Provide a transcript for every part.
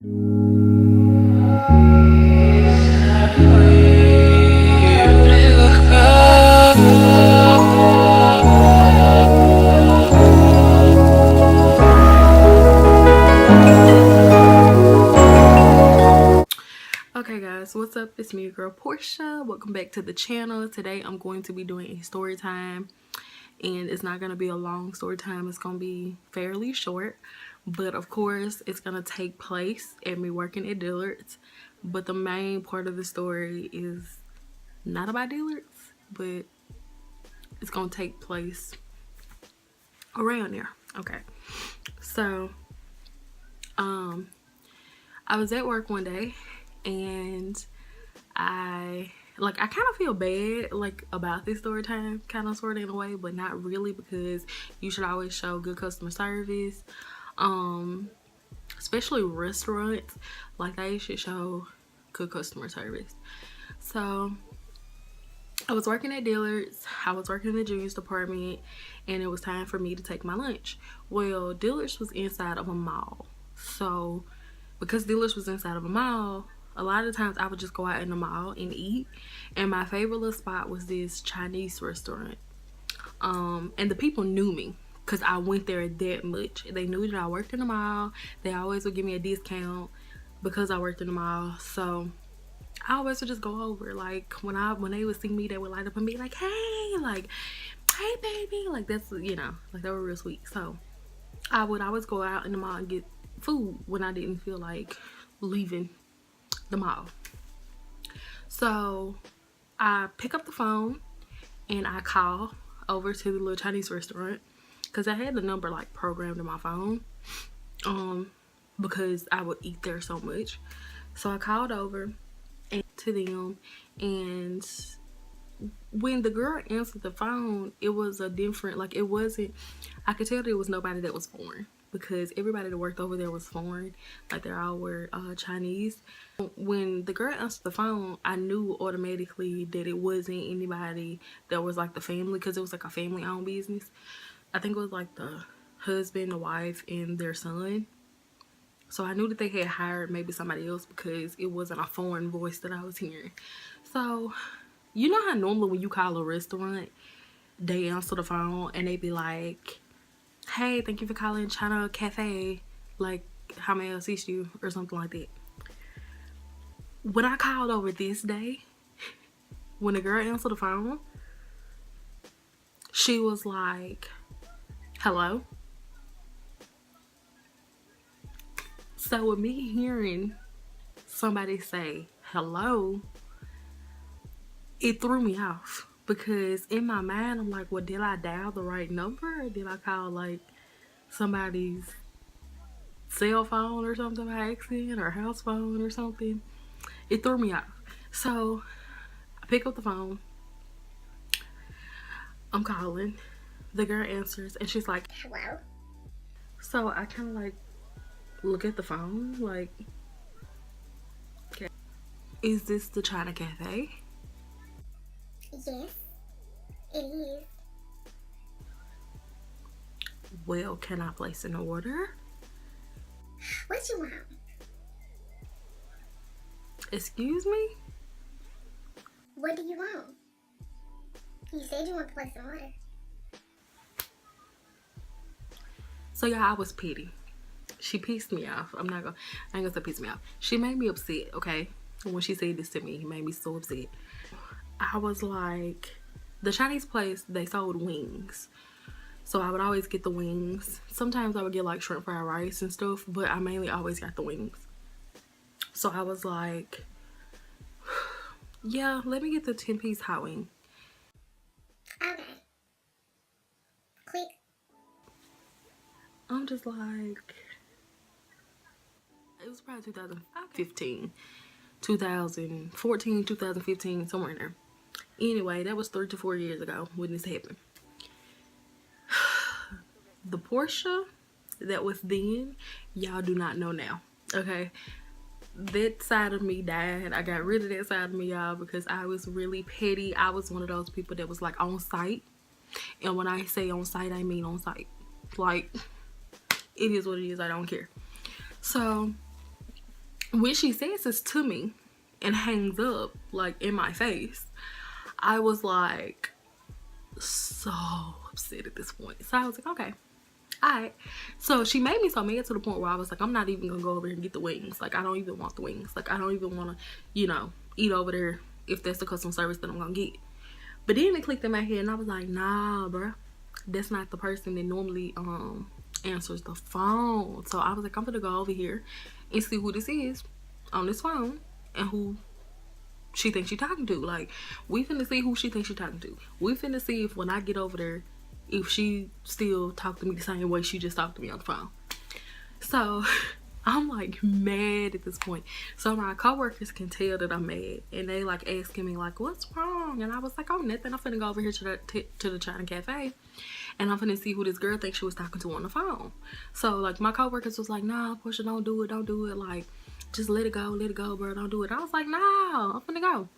Okay guys, what's up? It's me, your girl Porsha. Welcome back to the channel. Today I'm going to be doing a story time, and it's not going to be a long story time. It's going to be fairly short, but of course it's going to take place at me working at Dillard's. But the main part of the story is not about Dillard's, but it's going to take place around there. Okay, so I was at work one day, and I kind of feel bad about this story time, kind of sort of in a way, but not really, because you should always show good customer service, especially restaurants. Like, they should show good customer service. So I was working at Dillard's. I was working in the juniors department, and it was time for me to take my lunch. Well, Dillard's was inside of a mall, so because Dillard's was inside of a mall, a lot of times I would just go out in the mall and eat. And my favorite little spot was this Chinese restaurant. And the people knew me because I went there that much. They knew that I worked in the mall. They always would give me a discount because I worked in the mall. So I always would just go over. Like, when they would see me, they would light up and be like, hey, hey baby. Like, that's, they were real sweet. So I would always go out in the mall and get food when I didn't feel like leaving the mall. So I pick up the phone and I call over to the little Chinese restaurant, because I had the number programmed in my phone, because I would eat there so much. So I called over to them, and when the girl answered the phone, it was a different, it wasn't, I could tell there was nobody that was foreign, because everybody that worked over there was foreign. They all were Chinese. When the girl answered the phone, I knew automatically that it wasn't anybody that was the family, because it was a family owned business. I think it was the husband, the wife, and their son. So I knew that they had hired maybe somebody else, because it wasn't a foreign voice that I was hearing. So you know how normally when you call a restaurant, they answer the phone and they be like, hey, thank you for calling China Cafe, how may I assist you, or something like that. When I called over this day, when the girl answered the phone, she was like, hello. So with me hearing somebody say hello, it threw me off, because in my mind I'm like, well, did I dial the right number, or did I call somebody's cell phone or something by accident, or house phone or something? It threw me off. So I pick up the phone, I'm calling, the girl answers, and she's like, hello. So I kind of look at the phone okay, is this the China Cafe? Yes, it is. Well, can I place an order? What you want? Excuse me? What do you want? You said you want to place an order. So yeah, I was petty. She pissed me off. I ain't gonna say pissed me off. She made me upset, okay? When she said this to me, it made me so upset. I was like, the Chinese place, they sold wings. So I would always get the wings. Sometimes I would get shrimp fried rice and stuff, but I mainly always got the wings. So I was like, yeah, let me get the 10-piece hot wing. Okay. Quick. I'm just like, it was probably 2015, 2014, 2015, somewhere in there. Anyway, that was 3 to 4 years ago when this happened. The Porsha that was then, y'all do not know now, okay? That side of me died. I got rid of that side of me, y'all, because I was really petty. I was one of those people that was on site. And when I say on site, I mean on site. It is what it is. I don't care. So When she says this to me and hangs up like in my face, I was like so upset at this point. So I was like, okay, alright. So she made me so mad to the point where I was like, I'm not even gonna go over here and get the wings. Like, I don't even want the wings. Like, I don't even wanna, eat over there if that's the customer service that I'm gonna get. But then it clicked in my head and I was like, nah, bruh. That's not the person that normally answers the phone. So I was like, I'm gonna go over here and see who this is on this phone and who she thinks she talking to. Like, we finna see who she thinks she talking to. We finna see if when I get over there, if she still talk to me the same way she just talked to me on the phone. So I'm like mad at this point. So my coworkers can tell that I'm mad, and they like asking me like, "What's wrong?" And I was like, "Oh, nothing. I'm finna go over here to the China Cafe, and I'm finna see who this girl thinks she was talking to on the phone." So like my coworkers was like, "Nah, Porsha, don't do it. Like, just let it go, bro. Don't do it." I was like, "No, I'm finna go."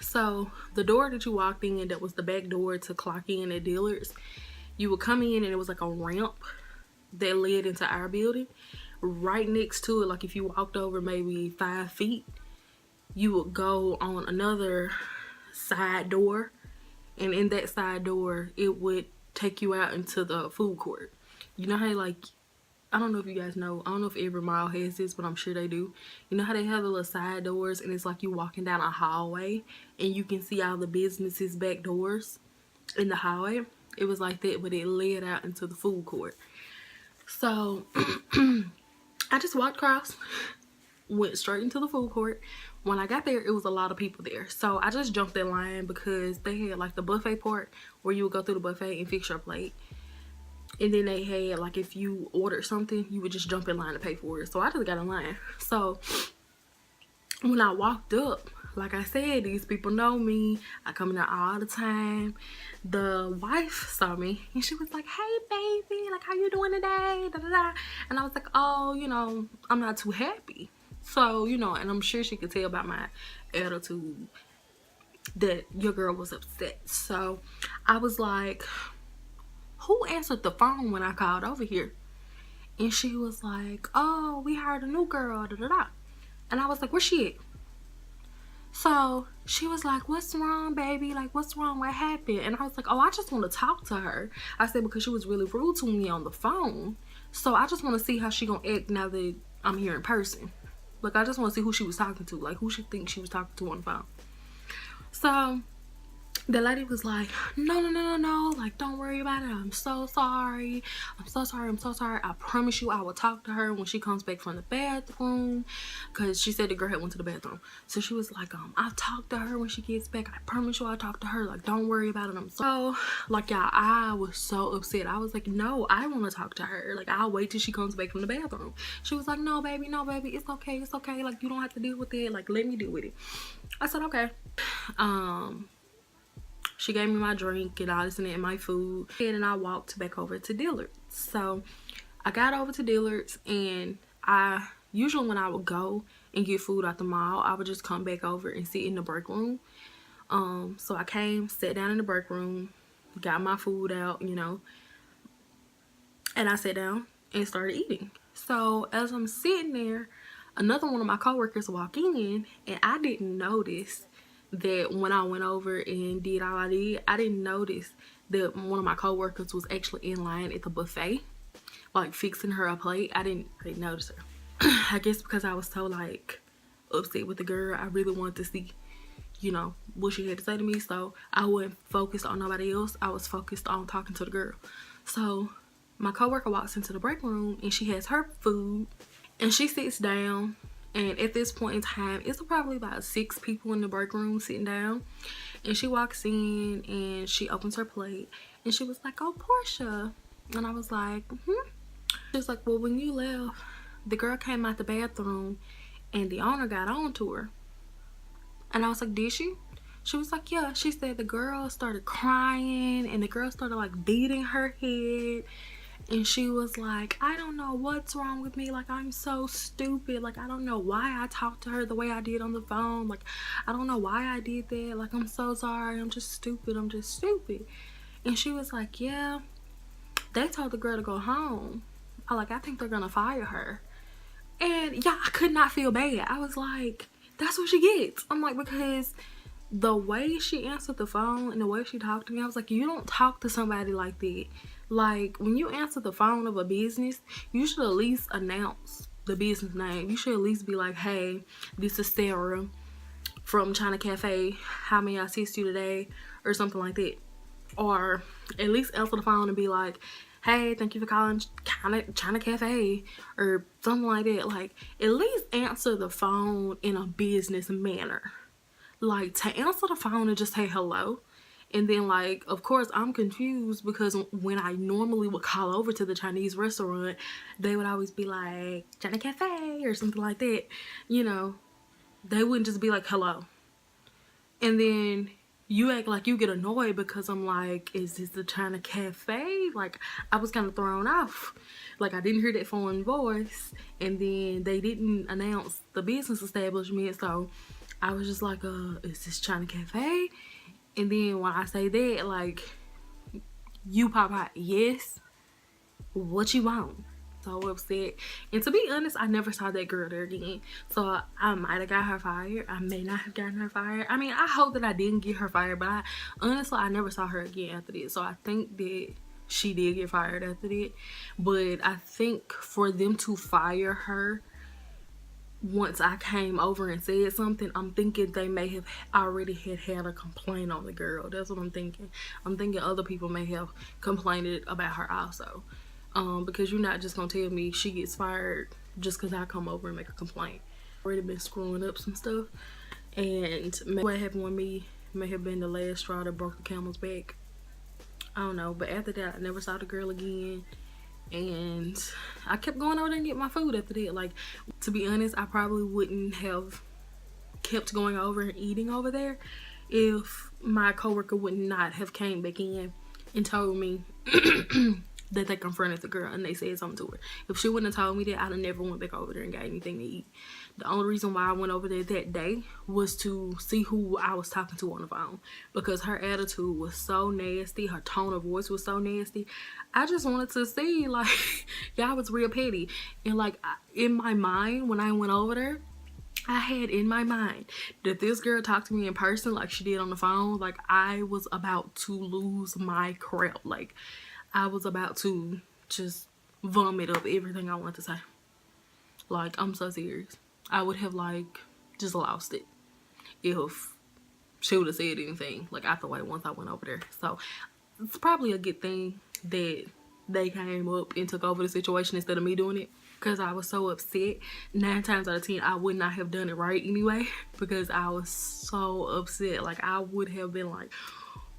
So the door that you walked in, that was the back door to clock in at Dillard's, you would come in and it was like a ramp that led into our building. Right next to it, like if you walked over maybe 5 feet, you would go on another side door, and in that side door it would take you out into the food court. You know how like, I don't know if you guys know, I don't know if every mall has this, but I'm sure they do. You know how they have the little side doors and it's like you walking down a hallway and you can see all the businesses back doors in the hallway? It was like that, but it led out into the food court. So I just walked across, went straight into the food court. When I got there, it was a lot of people there. So I just jumped in line because they had like the buffet part where you would go through the buffet and fix your plate. And then they had like, if you ordered something, you would just jump in line to pay for it. So I just got in line. So when I walked up, like I said, these people know me. I come in there all the time. The wife saw me and she was like, "Hey baby, like how you doing today?" Da, da, da. And I was like, "Oh, I'm not too happy." So, and I'm sure she could tell by my attitude that your girl was upset. So I was like, "Who answered the phone when I called over here?" And she was like, "Oh, we hired a new girl, da da da." And I was like, "Where's she at?" So she was like, "What's wrong, baby? Like, what's wrong? What happened?" And I was like, "Oh, I just want to talk to her." I said, because she was really rude to me on the phone. So I just want to see how she gonna act now that I'm here in person. Like, I just want to see who she was talking to. Like, who she thinks she was talking to on the phone. So the lady was like, no, like, don't worry about it. I'm so sorry. I promise you I will talk to her when she comes back from the bathroom. Because she said the girl had went to the bathroom. So she was like, I'll talk to her when she gets back. I promise you I'll talk to her. Like, don't worry about it. I'm so, like, y'all, I was so upset. I was like, no, I want to talk to her. Like, I'll wait till she comes back from the bathroom. She was like, no, baby. It's okay. Like, you don't have to deal with it. Like, let me deal with it. I said, okay. She gave me my drink and all this and that and my food. And then I walked back over to Dillard's. So I got over to Dillard's, and I usually when I would go and get food at the mall, I would just come back over and sit in the break room. So I came, sat down in the break room, got my food out, and I sat down and started eating. So as I'm sitting there, another one of my coworkers walked in, and I didn't notice that when I went over and did all I did, I didn't notice that one of my coworkers was actually in line at the buffet, like fixing her a plate. I didn't notice her. I guess because I was so like upset with the girl, I really wanted to see, what she had to say to me. So I wasn't focused on nobody else. I was focused on talking to the girl. So my coworker walks into the break room and she has her food and she sits down. And at this point in time, it's probably about 6 people in the break room sitting down. And she walks in and she opens her plate. And she was like, "Oh, Porsha." And I was like, "Hmm." She was like, "Well, when you left, the girl came out the bathroom and the owner got on to her." And I was like, "Did she?" She was like, "Yeah." She said the girl started crying and the girl started like beating her head. And she was like, "I don't know what's wrong with me. Like, I'm so stupid. Like, I don't know why I talked to her the way I did on the phone. Like, I don't know why I did that. Like, I'm so sorry. I'm just stupid. And she was like, "Yeah, they told the girl to go home. I think they're gonna fire her." And yeah, I could not feel bad. I was like, that's what she gets. I'm like, because the way she answered the phone and the way she talked to me, I was like, you don't talk to somebody like that. Like, when you answer the phone of a business, you should at least announce the business name. You should at least be like, hey, this is Sarah from China Cafe. How may I assist you today? Or something like that. Or at least answer the phone and be like, hey, thank you for calling China Cafe, or something like that. Like, at least answer the phone in a business manner. Like, to answer the phone and just say hello. And then, like, of course, I'm confused because when I normally would call over to the Chinese restaurant, they would always be like, China Cafe, or something like that. You know, they wouldn't just be like, hello. And then you act like you get annoyed because I'm like, is this the China Cafe? Like, I was kind of thrown off. Like, I didn't hear that foreign voice, and then they didn't announce the business establishment, so I was just like, is this China Cafe? And then when I say that, like, you pop out, yes, what you want? So upset. And to be honest, I never saw that girl there again. So I might have got her fired. I may not have gotten her fired. I mean, I hope that I didn't get her fired, but honestly, I never saw her again after this. So I think that she did get fired after that. But I think for them to fire her once I came over and said something, I'm thinking they may have already had a complaint on the girl. That's what I'm thinking. I'm thinking other people may have complained about her also. Because you're not just gonna tell me she gets fired just because I come over and make a complaint. I've already been screwing up some stuff, and what happened with me may have been the last straw that broke the camel's back. I don't know, but after that, I never saw the girl again, and I kept going over there and get my food after that. Like, to be honest, I probably wouldn't have kept going over and eating over there if my coworker would not have came back in and told me that they confronted the girl and they said something to her. If she wouldn't have told me that, I'd have never went back over there and got anything to eat. The only reason why I went over there that day was to see who I was talking to on the phone, because her attitude was so nasty, her tone of voice was so nasty. I just wanted to see, like, y'all was real petty. And like, in my mind, when I went over there, I had in my mind that this girl talked to me in person like she did on the phone. Like, I was about to lose my crap. Like, I was about to just vomit up everything I wanted to say. Like, I'm so serious. I would have, like, just lost it if she would have said anything, like, after once I went over there. So, it's probably a good thing that they came up and took over the situation instead of me doing it, because I was so upset. 9 times out of 10, I would not have done it right anyway, because I was so upset. Like, I would have been like,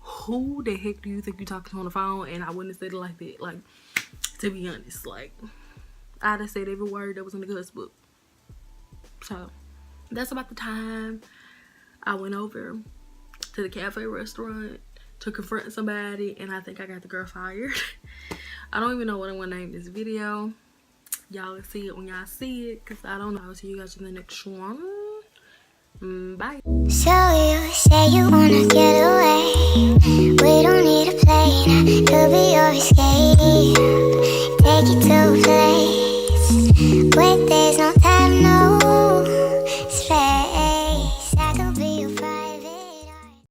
who the heck do you think you're talking to on the phone? And I wouldn't have said it like that. Like, to be honest, like, I'd have said every word that was in the Gus book. So, that's about the time I went over to the cafe restaurant to confront somebody, and I think I got the girl fired. I don't even know what I want to name this video. Y'all will see it when y'all see it, because I don't know. I'll see you guys in the next one. Bye. So you say you wanna get away. We don't need